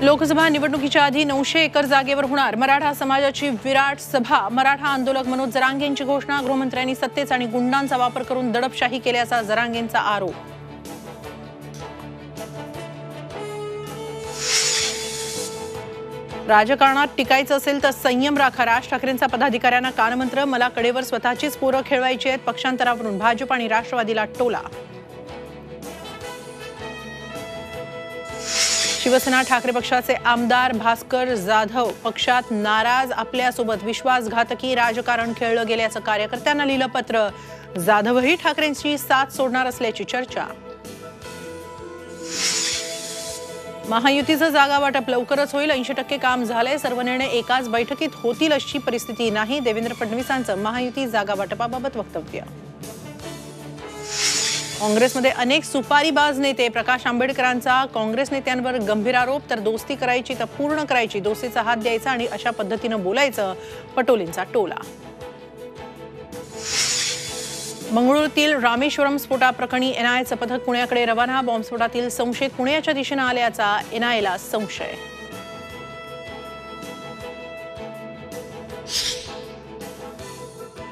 लोकसभा निवडणुकीच्या आधी 900 एकर जागेवर होणार मराठा समाजाची विराट सभा। मराठा आंदोलक मनोज जरांगेंची घोषणा। गृहमंत्र्यांनी सत्तेचा आणि गुंडांचा वापर करून दडपशाही केल्याचा जरांगेंचा आरोप। राजकारणात टिकायचं असेल तर संयम राखा। राज ठाकरेंचा पदाधिकाऱ्यांना कानमंत्र। मला कडेवर स्वतःचीच पोरं खेळवायची आहेत। पक्षांतरावरून भाजप आणि राष्ट्रवादीला टोला। शिवसेना ठाकरे पक्षाचे आमदार भास्कर जाधव पक्षात नाराज। आपल्यासोबत विश्वासघातकी राजकारण खेळलं गेल्याचं कार्यकर्त्यांना लिहिलं पत्र। जाधवही ठाकरेंची साथ सोडणार असल्याची चर्चा। महायुतीचं जागा वाटप लवकरच होईल। 80% काम झालंय। सर्व निर्णय एकाच बैठकीत होतील अशी परिस्थिती नाही। देवेंद्र फडणवीसांचं महायुती जागा वाटपाबाबत वक्तव्य। काँग्रेसमध्ये अनेक सुपारीबाज नेते। प्रकाश आंबेडकरांचा काँग्रेस नेत्यांवर गंभीर आरोप। तर दोस्ती करायची तर पूर्ण करायची, दोस्तीचा हात द्यायचा आणि अशा पद्धतीनं बोलायचं, पटोलेंचा टोला। मंगळुरूतील रामेश्वरम स्फोटाप्रकरणी एनआयएचं पथक पुण्याकडे रवाना। बॉम्बस्फोटातील संशयित पुण्याच्या दिशेनं आल्याचा एनआयएला संशय।